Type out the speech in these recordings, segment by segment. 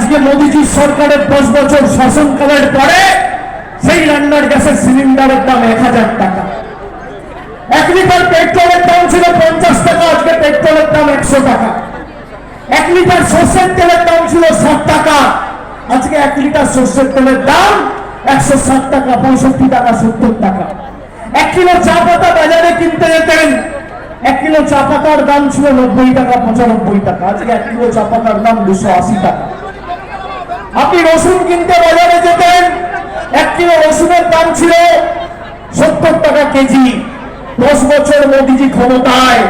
আজকে মোদীজির সরকারের 10 বছর শাসনকালের পরে সেই রান্নার গ্যাসের সিলিন্ডারের দাম 1000 টাকা। 1 লিটার পেট্রোলের দাম ছিল 50 টাকা, আজকে পেট্রোলের দাম 100 টাকা। 1 লিটার সর্ষের তেলের দাম ছিল 60 টাকা, আজকে 1 লিটার সর্ষের তেলের দাম 160 টাকা, 65 টাকা, 70 টাকা। 1 কিলো চা পাতা বাজারে কিনতে যেতেন, 1 কিলো চা পাতার দাম ছিল 90 টাকা, 95 টাকা, আজকে 1 কিলো চা পাতার দাম 280 টাকা। আপনি রসুন কিনতে বাজারে যেতেন, 1 কিলো রসুনের দাম ছিল 70 টাকা কেজি। 10 বছর মোদীজি ক্ষমতায়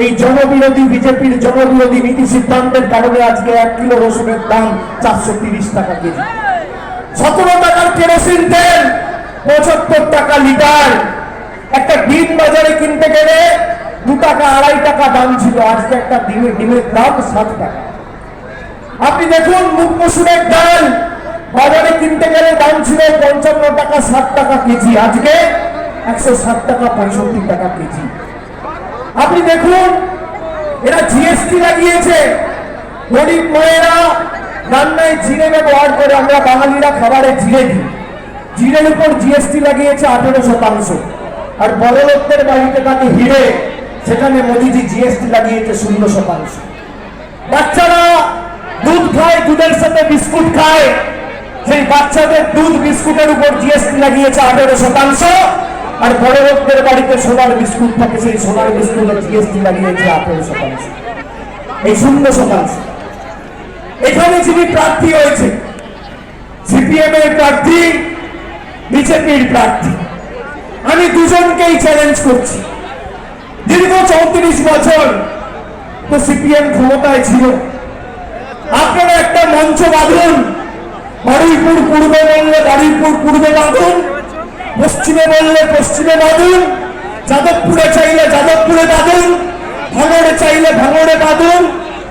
এই জনবিরোধী বিজেপির জনবিরোধী নীতি সিদ্ধান্তের কারণে আজকে 1 কিলো রসুনের দাম 430 টাকা কেজি। 17 টাকার কেরোসিন তেল 75 টাকা লিটার। একটা ডিম বাজারে কিনতে গেলে 2 টাকা 2.5 টাকা দাম ছিল, আজকে একটা ডিমের দাম 60 টাকা। আপনি দেখুন মুগ মসুরের ডাল বাজারে কিনতে গেলে দাম ছিল 55 টাকা 60 টাকা কেজি, আজকে 160 টাকা 65 টাকা কেজি। আপনি দেখুন এরা জিএসটি লাগিয়েছে, গরিব মায়েরা রান্নায় জিরে ব্যবহার করে, আমরা বাঙালিরা খাবারে জিরে দিই, জিরের উপর জিএসটি লাগিয়েছে 18%। আর বড় লোকদের বাড়িতে থাকে হিরে, সেখানে মোদীজি জিএসটি লাগিয়েছে 0%। বাচ্চারা দুধ খায়, দুধের সাথে বিস্কুট খায়, সেই বাচ্চাদের দুধ বিস্কুটের উপর জিএসটি লাগিয়েছে 18%। আর বড় লোকদের বাড়িতে সোনার বিস্কুট থাকে, সেই সোনার বিস্কুটের জিএসটি লাগিয়েছে 18%, এই 0%। এখানে যিনি প্রার্থী হয়েছে, সিপিএম এর প্রার্থী, বিজেপির প্রার্থী, আমি দুজনকেই চ্যালেঞ্জ করছি। দীর্ঘ 34 বছর তো সিপিএম ক্ষমতায় ছিল, আপনারা একটা মঞ্চ বাঁধুন, বারুইপুর পূর্বে বললে বারুইপুর পূর্বে বাঁধুন, পশ্চিমে বললে পশ্চিমে বাঁধুন, যাদবপুরে চাইলে যাদবপুরে বাঁধুন, ভাঙড়ে চাইলে ভাঙড়ে বাঁধুন,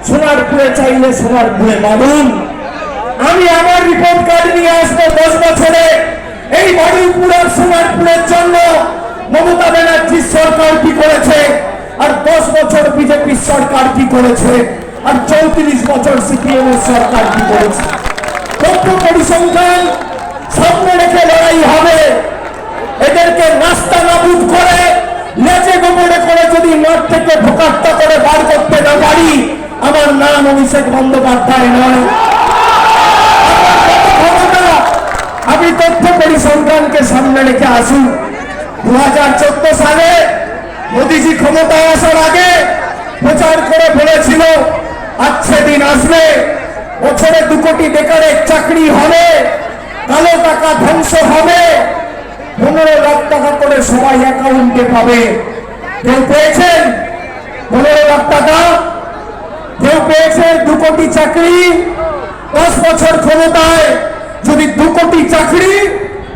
সোনারপুরে চাইলে সোনারপুরে বাঁধুন। আমি আমার রিপোর্ট কার্ড নিয়ে আসবো 10 বছরে এই বারুইপুর আর সোনারপুরের জন্য মমতা ব্যানার্জির সরকার কি করেছে, আর 10 বছর বিজেপির সরকার কি করেছে, আর 34 বছর সিপিএম এর সরকার কি করেছে। তথ্য পরিসংখ্যান সামনে রেখে লড়াই হবে। এদেরকে রাস্তা নাবুদ করে লেজে গোবরে করে যদি মাঠ থেকে ভোকাত্তা করে বার করতে না পারি, আমার নাম অভিষেক বন্দ্যোপাধ্যায় নয়। আমি তথ্য পরিসংখ্যানকে সামনে রেখে আসি। 2014 সালে মোদীজি ক্ষমতায় আসার আগে প্রচার করে বলেছিল আচ্ছে দিন আসবে, বছরে 2 কোটি বেকারের চাকরি হবে, কালো টাকা ধ্বংস হবে, 15 লাখ টাকা করে সবাই অ্যাকাউন্টে পাবে। কেউ পেয়েছেন 15 লাখ টাকা? কেউ পেয়েছে 2 কোটি চাকরি? 10 বছর ক্ষমতায় যদি 2 কোটি চাকরি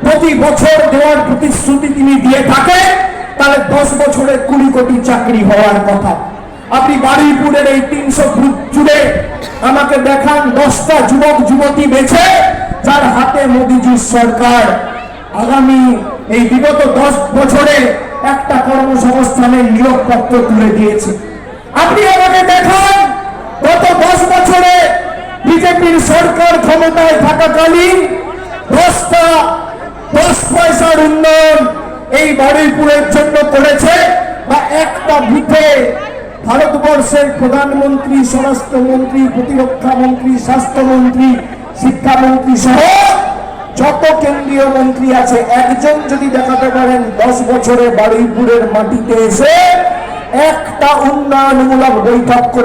প্রতি বছর দেওয়ার প্রতিশ্রুতি তিনি দিয়ে থাকে, তাহলে 10 বছরে 20 কোটি চাকরি হওয়ার কথা। আপনি বারুইপুরের এই 300 ফুট জুড়ে আমাকে দেখান 10টা যুবক যুবতী বেছে যার হাতে মোদীজির সরকার আগামী এই বিগত 10 বছরে একটা কর্মসংস্থানের নিয়োগপত্র তুলে দিয়েছে। আপনি আমাকে দেখান গত 10 বছরে বিজেপির সরকার ক্ষমতায় থাকাকালীন 10 পয়সার উন্নয়ন এই বারুইপুরের জন্য করেছে, বা একটা বুথে ভারতবর্ষের প্রধানমন্ত্রী, স্বরাষ্ট্রমন্ত্রী, প্রতিরক্ষা মন্ত্রী, স্বাস্থ্যমন্ত্রী, শিক্ষামন্ত্রী সহ যত কেন্দ্রীয় মন্ত্রী আছে, একজন যদি দেখাতে পারেন 10 বছরে বারুইপুরের মাটিতে এসে একটা উন্নয়নমূলক বৈঠক করে